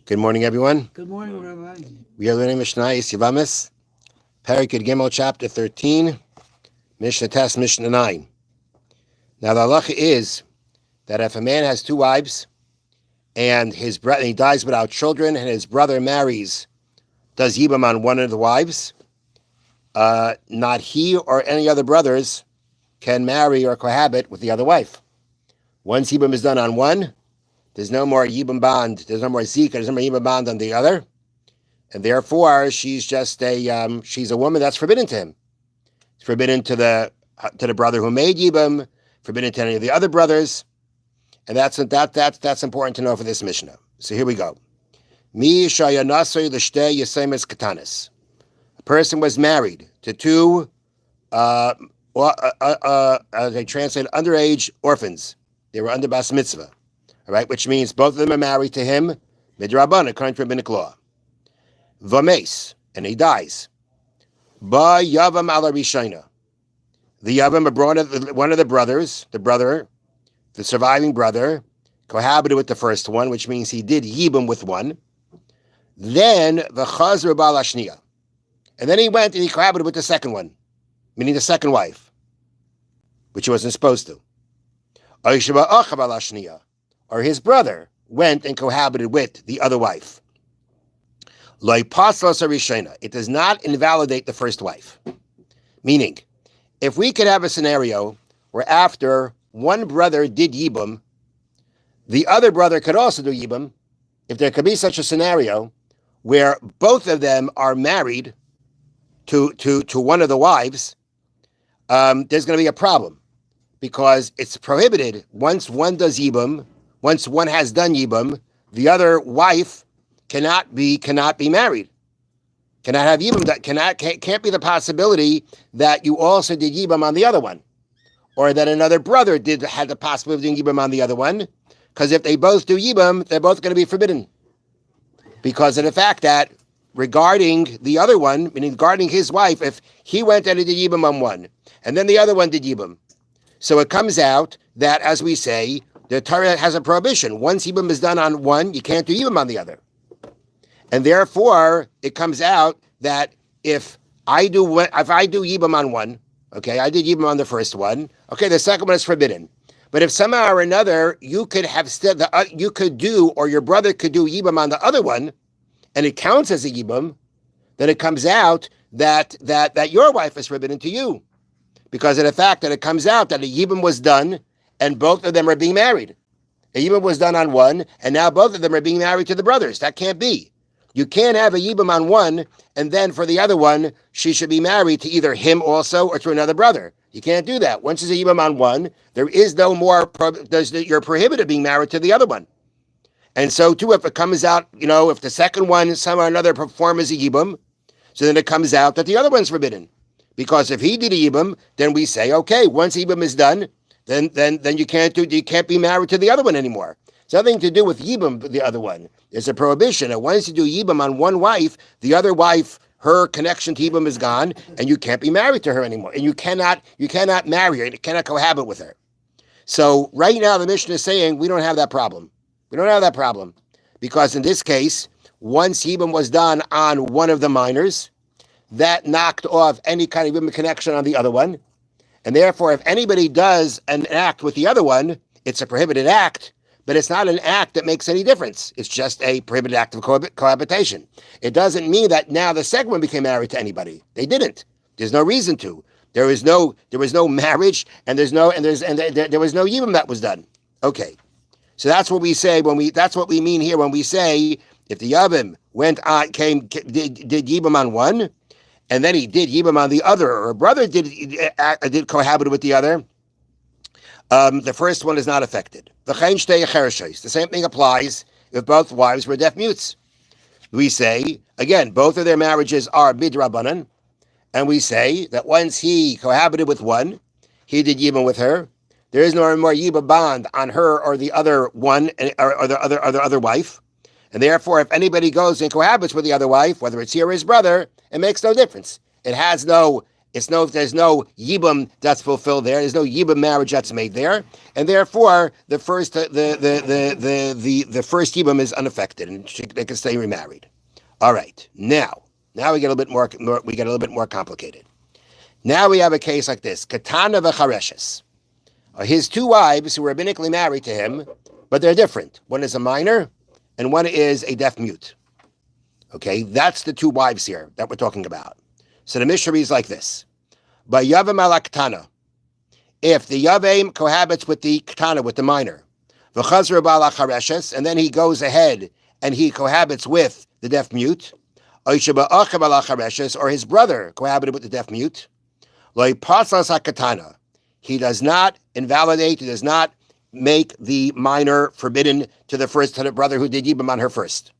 Good morning, everyone. Good morning, Rabbi. We are learning Mishna Yevamos, Perek Gimel, chapter 13, Mishna Test, Mishna 9. Now, the halacha is that if a man has two wives and he dies without children, and his brother does yibam on one of the wives, not he or any other brothers can marry or cohabit with the other wife. Once yibam is done on one, there's no more yibam bond, there's no more zika, there's no more yibam bond on the other, and therefore she's just she's a woman that's forbidden to him. It's forbidden to the brother who made yibam, forbidden to any of the other brothers, and that's important to know for this Mishnah. So here we go. Mi shayanasay l'shtei yesemes katanis. A person was married to two, as they translate, underage orphans. They were under bas mitzvah. All right, which means both of them are married to him, midrabanan, according to rabbinic law. Vames, and he dies. Ba yavam ala rishayna. The yavam, one of the brothers, the surviving brother, cohabited with the first one, which means he did yibam with one. Then the chazra bal ashniya, and then he went and he cohabited with the second one, meaning the second wife, which he wasn't supposed to. Or his brother went and cohabited with the other wife. It does not invalidate the first wife. Meaning, if we could have a scenario where after one brother did yibam, the other brother could also do yibam, if there could be such a scenario where both of them are married to one of the wives, there's going to be a problem, because it's prohibited can't be married. Cannot have yibam. Can't be the possibility that you also did yibam on the other one, or that another brother had the possibility of doing yibam on the other one. Because if they both do yibam, they're both going to be forbidden, because of the fact that regarding the other one, meaning regarding his wife, if he went and he did yibam on one, and then the other one did yibam, so it comes out that, as we say, the Torah has a prohibition. Once yibam is done on one, you can't do yibam on the other. And therefore, it comes out that if I do yibam on one, okay, I did yibam on the first one, okay, the second one is forbidden. But if somehow or another you could have or your brother could do yibam on the other one, and it counts as a yibam, then it comes out that your wife is forbidden to you, because of the fact that it comes out that a yibam was done and both of them are being married. A yibam was done on one, and now both of them are being married to the brothers. That can't be. You can't have a yibam on one, and then for the other one, she should be married to either him also or to another brother. You can't do that. Once there's a yibam on one, there is no more, you're prohibited being married to the other one. And so too, if it comes out, if the second one somehow or another performs a yibam, so then it comes out that the other one's forbidden. Because if he did a yibam, then we say, okay, once yibam is done, then you can't be married to the other one anymore. It's nothing to do with yibam, the other one. There's a prohibition. And once you do yibam on one wife, the other wife, her connection to yibam is gone, and you can't be married to her anymore. And you cannot marry her, and you cannot cohabit with her. So right now the Mishna is saying we don't have that problem. We don't have that problem. Because in this case, once yibam was done on one of the minors, that knocked off any kind of yibam connection on the other one. And therefore, if anybody does an act with the other one, it's a prohibited act, but it's not an act that makes any difference. It's just a prohibited act of cohabitation. It doesn't mean that now the second one became married to anybody. They didn't. There's no reason to. There was no marriage, and there was no yibam that was done. Okay, so that's what we say that's what we mean here when we say if the yavam did yibam on one, and then he did yibam on the other, or a brother did cohabit with the other, the first one is not affected. The same thing applies if both wives were deaf mutes. We say, again, both of their marriages are midrabanan, and we say that once he cohabited with one, he did yibam with her, there is no more yibam bond on her or the other one, or the other wife. And therefore, if anybody goes and cohabits with the other wife, whether it's he or his brother, it makes no difference. It has no there's no yibum that's fulfilled there. There's no yibum marriage that's made there, and therefore the first first yibum is unaffected, and they can stay remarried. All right, now we get a little bit more. We get a little bit more complicated. Now we have a case like this: Katana v'chareshes. His two wives who were rabbinically married to him, but they're different. One is a minor, and one is a deaf mute. Okay, that's the two wives here that we're talking about. So the Mishnah is like this: by Yavam ala Katana, if the Yavim cohabits with the Katana, with the minor, v'chazra ba'ala chareshes, and then he goes ahead and he cohabits with the deaf mute, or his brother cohabited with the deaf mute, lo pasas hakatana, he does not invalidate, he does not make the minor forbidden to the brother who did yibam on her first.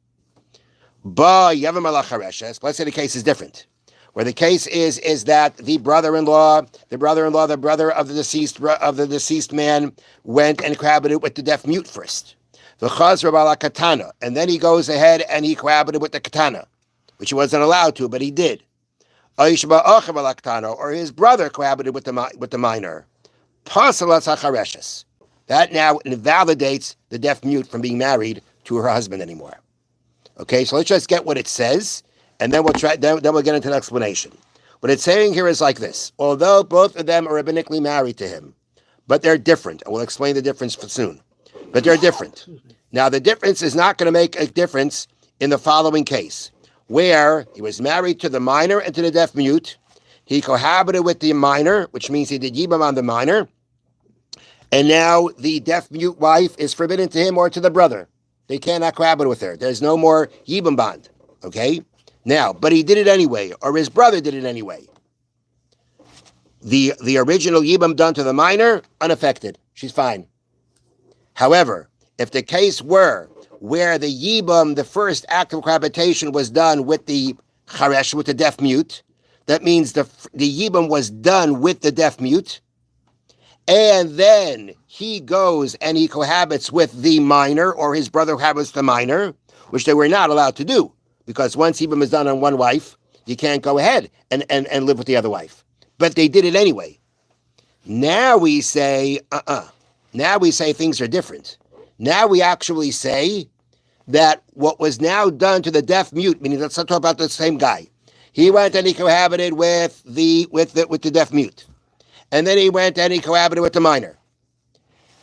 Ba Yavam ala chareshes, let's say the case is different. Where the case is that the brother of the deceased man went and cohabited with the deaf mute first. V'chazra ba'ala katana, and then he goes ahead and he cohabited with the katana, which he wasn't allowed to, but he did. Or his brother cohabited with the minor. Pasalas hachareshes. That now invalidates the deaf mute from being married to her husband anymore. Okay, so let's just get what it says. And then we'll try. Then we'll get into an explanation. What it's saying here is like this: although both of them are rabbinically married to him, but they're different. And we'll explain the difference soon. But they're different. Now, the difference is not going to make a difference in the following case, where he was married to the minor and to the deaf mute. He cohabited with the minor, which means he did yibam on the minor, and now the deaf mute wife is forbidden to him or to the brother. They cannot cohabit with her. There's no more yibam bond. Okay. Now, but he did it anyway, or his brother did it anyway. The original yibam done to the minor, unaffected. She's fine. However, if the case were where the yibam, the first act of cohabitation, was done with the charesh, with the deaf mute, that means the yibam was done with the deaf mute, and then he goes and he cohabits with the minor, or his brother cohabits the minor, which they were not allowed to do. Because once yibam is done on one wife, you can't go ahead and live with the other wife. But they did it anyway. Now we say, Now we say things are different. Now we actually say that what was now done to the deaf mute, meaning let's not talk about the same guy. He went and he cohabited with the deaf mute. And then he went and he cohabited with the minor.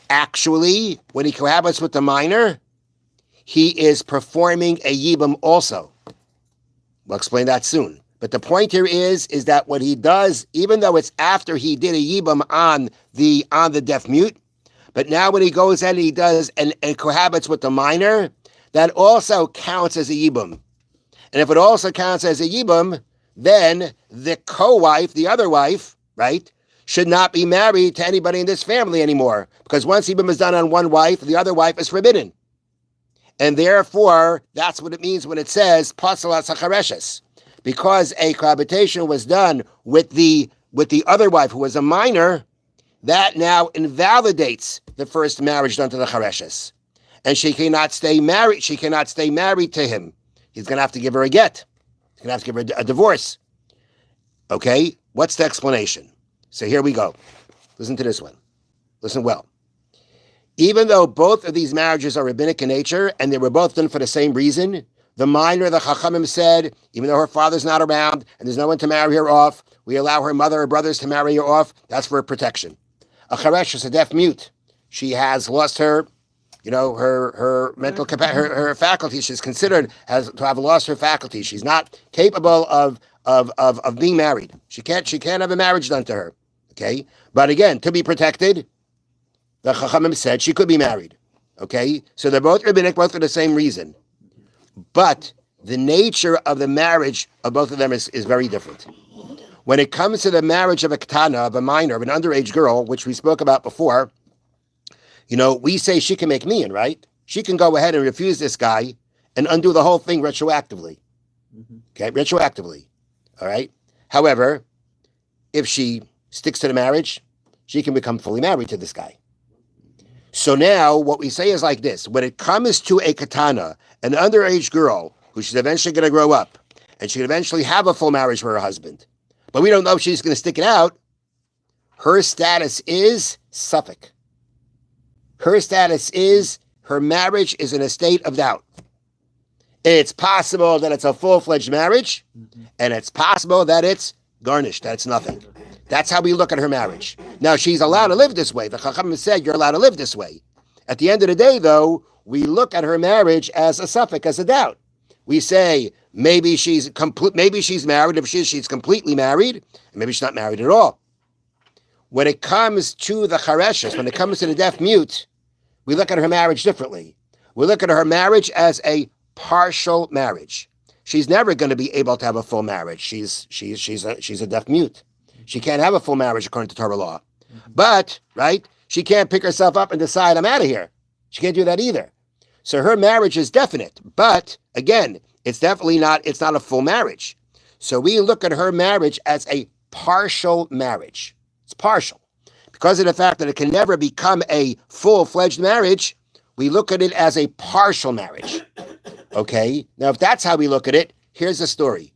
Actually, when he cohabits with the minor, he is performing a yibam also. We'll explain that soon. But the point here is that what he does, even though it's after he did a yibam on the deaf mute, but now when he goes and he does and cohabits with the minor, that also counts as a yibam. And if it also counts as a yibam, then the co-wife, the other wife, right, should not be married to anybody in this family anymore. Because once yibam is done on one wife, the other wife is forbidden. And therefore, that's what it means when it says pasalat sachareshes, because a cohabitation was done with the other wife who was a minor, that now invalidates the first marriage done to the chareshes, and she cannot stay married. She cannot stay married to him. He's going to have to give her a get. He's going to have to give her a divorce. Okay, what's the explanation? So here we go. Listen to this one. Listen well. Even though both of these marriages are rabbinic in nature, and they were both done for the same reason, the minor, the Chachamim said, even though her father's not around, and there's no one to marry her off, we allow her mother or brothers to marry her off. That's for protection. A charesh is a deaf mute. She has lost her, her mental capacity, her faculty. She's considered to have lost her faculty. She's not capable of being married. She can't have a marriage done to her. Okay? But again, to be protected, the Chachamim said she could be married. Okay? So they're both rabbinic, both for the same reason. But the nature of the marriage of both of them is very different. When it comes to the marriage of a katana, of a minor, of an underage girl, which we spoke about before, we say she can make niyan, right? She can go ahead and refuse this guy and undo the whole thing retroactively. Okay, retroactively. All right? However, if she sticks to the marriage, she can become fully married to this guy. So now what we say is like this. When it comes to a katana, an underage girl who she's eventually going to grow up, and she can eventually have a full marriage for her husband, but we don't know if she's going to stick it out. Her status is suffix. Her status is her marriage is in a state of doubt. It's possible that it's a full-fledged marriage, and it's possible that it's garnished, that it's nothing. That's how we look at her marriage. Now, she's allowed to live this way. The Chacham said you're allowed to live this way. At the end of the day, though, we look at her marriage as a suffix, as a doubt. We say maybe she's married. If she's completely married, and maybe she's not married at all. When it comes to the chareshes, when it comes to the deaf mute, we look at her marriage differently. We look at her marriage as a partial marriage. She's never going to be able to have a full marriage. She's a deaf mute. She can't have a full marriage according to Torah law. But, right, she can't pick herself up and decide, I'm out of here. She can't do that either. So her marriage is definite. But, again, it's not a full marriage. So we look at her marriage as a partial marriage. It's partial. Because of the fact that it can never become a full-fledged marriage, we look at it as a partial marriage. Okay? Now, if that's how we look at it, here's the story.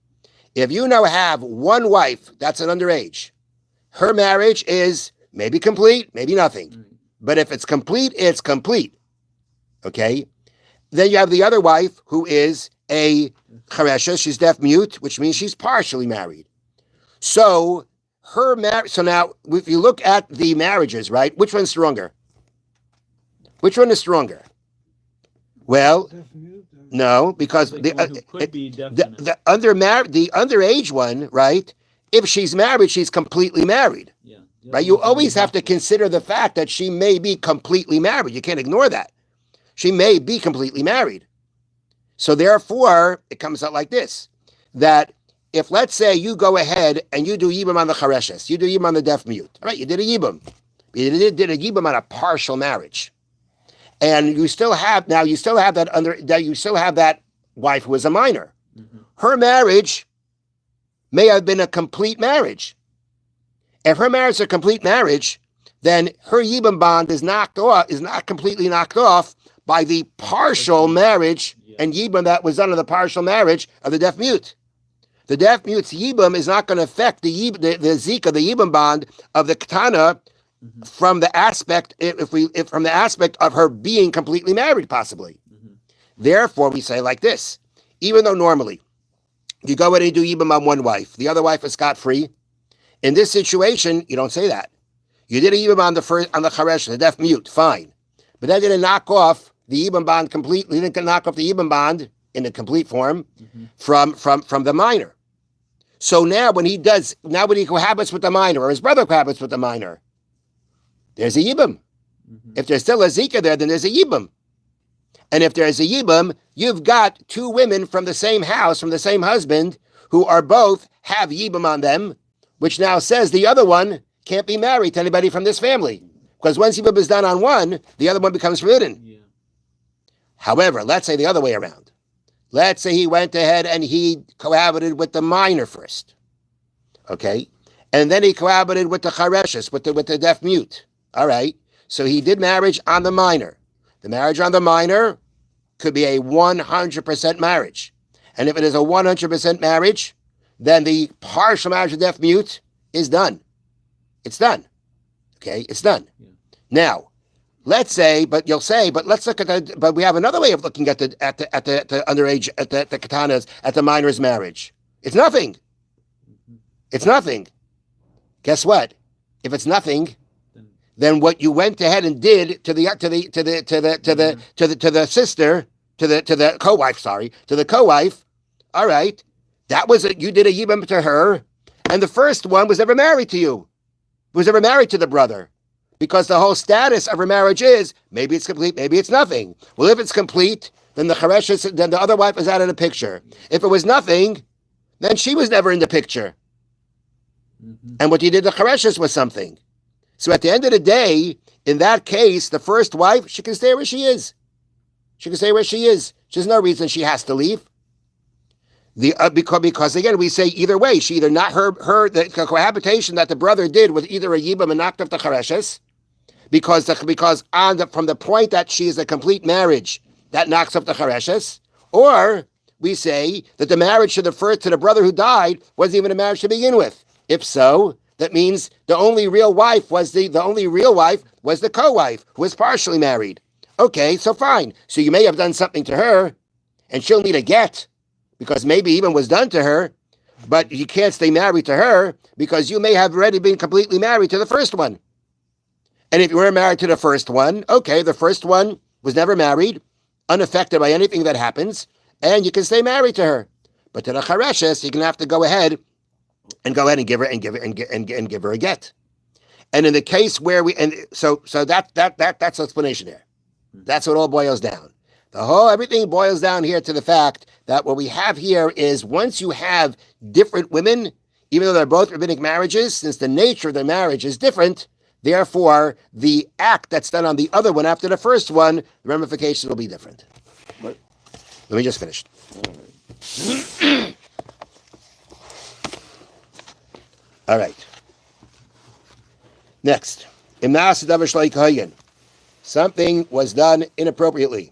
If you now have one wife that's an underage, her marriage is maybe complete, maybe nothing. But if it's complete, it's complete. Okay? Then you have the other wife who is a charesha, she's deaf mute, which means she's partially married. So her marriage. So now, if you look at the marriages, right, which one's stronger? Which one is stronger? Well, no, because the underage one, right? If she's married, she's completely married. Yeah. Right? You always have to consider the fact that she may be completely married. You can't ignore that. She may be completely married. So therefore, it comes out like this, that if, let's say, you go ahead and you do yibum on the chareshes, you do yibum on the deaf mute, all right, you did a yibum. You did a yibum on a partial marriage. And you still have that wife who is a minor. Mm-hmm. Her marriage may have been a complete marriage. If her marriage is a complete marriage, then her yibum bond is not completely knocked off by the partial marriage and yibum that was done in the partial marriage of the deaf mute. The deaf mute's yibum is not going to affect the zika, the yibum bond of the katana, from the aspect of her being completely married, possibly. Therefore, we say like this: even though normally you go in and do yibum on one wife, the other wife is scot-free. In this situation, you don't say that. You did a yibum on the charesh, the deaf mute, fine, but that didn't knock off the yibum bond completely. Didn't knock off the yibum bond in a complete form from the minor. So now when he cohabits with the minor, or his brother cohabits with the minor, there's a yibum. If there's still a zika there, then there's a yibum. And if there's a yibum, you've got two women from the same house, from the same husband, who are both have yibum on them, which now says the other one can't be married to anybody from this family. Because once yibum is done on one, the other one becomes forbidden. Yeah. However, let's say the other way around. Let's say he went ahead and he cohabited with the minor first. Okay? And then he cohabited with the chareshes, with the deaf mute. All right? So he did marriage on the minor. The marriage on the minor could be a 100% marriage. And if it is a 100% marriage, then the partial marriage of deaf mute is done. It's done. Okay? It's done. Yeah. Now, let's say, but let's look at but we have another way of looking at the underage, at the katanas, at the minor's marriage. It's nothing. It's nothing. Guess what? If it's nothing, then what you went ahead and did to the co-wife, all right, that was you did a yibum to her, and the first one was never married to you, was never married to the brother, because the whole status of her marriage is maybe it's complete, maybe it's nothing. Well, if it's complete, then then the other wife is out of the picture. If it was nothing, then she was never in the picture. And what you did to Chareshes was something. So at the end of the day, in that case, the first wife, she can stay where she is. She can stay where she is. There's no reason she has to leave. Because again, we say either way, she either not the cohabitation that the brother did with either a yibam and knocked off the chareshes, because from the point that she is a complete marriage, that knocks off the chareshes, or we say that the marriage to the brother who died wasn't even a marriage to begin with. If so, that means the only real wife was the co-wife who was partially married. Okay, so fine. So you may have done something to her, and she'll need a get, because maybe even was done to her, but you can't stay married to her because you may have already been completely married to the first one. And if you were married to the first one, okay, the first one was never married, unaffected by anything that happens, and you can stay married to her. But to the chareshes, you're gonna have to go ahead and give her a get. And in the case where so that's the explanation there. That's what all boils down. Everything boils down here to the fact that what we have here is once you have different women, even though they're both rabbinic marriages, since the nature of their marriage is different, therefore the act that's done on the other one after the first one, the ramifications will be different. What? Let me just finish. All right. Next. Something was done inappropriately.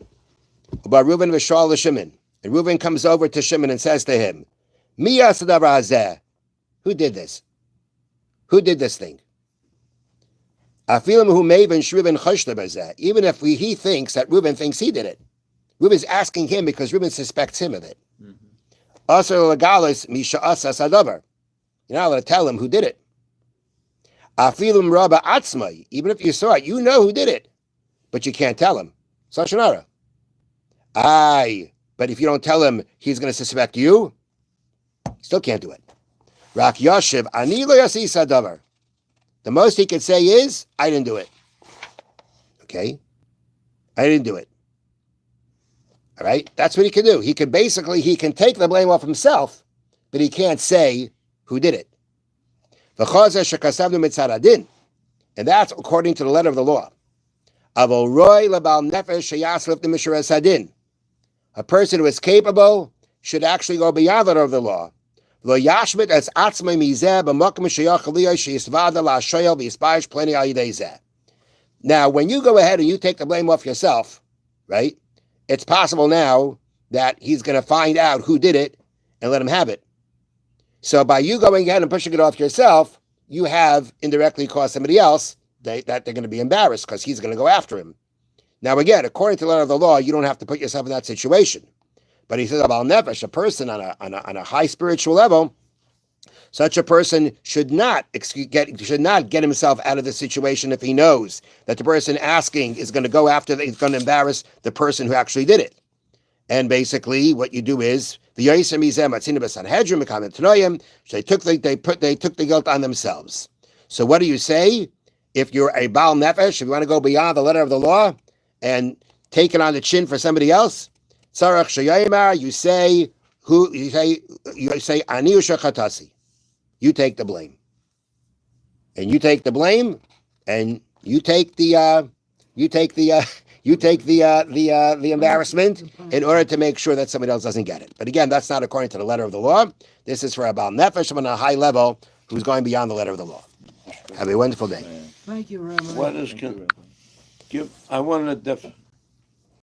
About Reuben v'Shal l'Shimon. And Reuben comes over to Shimon and says to him, Mi yaseh hazeh? Who did this? Who did this thing? Even if he thinks that Reuben thinks he did it. Reuben's asking him because Reuben suspects him of it. Also, Misha Asas Adavar. You're not allowed to tell him who did it. Even if you saw it, you know who did it, but you can't tell him. Sashanara. But if you don't tell him, he's going to suspect you. Still can't do it. Rak Yashiv Ani lo yasis hadavar. The most he could say is, I didn't do it. Okay? I didn't do it. All right? That's what he can do. He can take the blame off himself, but he can't say who did it. And that's according to the letter of the law. A person who is capable should actually go beyond the letter of the law. Now, when you go ahead and you take the blame off yourself, right, it's possible now that he's going to find out who did it and let him have it. So by you going ahead and pushing it off yourself, you have indirectly caused somebody else that they're going to be embarrassed because he's going to go after him. Now, again, according to the letter of the law, you don't have to put yourself in that situation. But he says about nefesh, a person on a high spiritual level, such a person should not get himself out of the situation if he knows that the person asking is going to go after, is going to embarrass the person who actually did it. And basically, what you do is they took the guilt on themselves. So, what do you say if you're a Baal Nefesh? If you want to go beyond the letter of the law and take it on the chin for somebody else, you say Ani u'shachatasi. You take the blame, and you take the blame, and you take the embarrassment in order to make sure that somebody else doesn't get it. But again, that's not according to the letter of the law. This is for a Baal Nefesh on a high level who's going beyond the letter of the law. Have a wonderful day. Thank you, Rabbi. I wanted to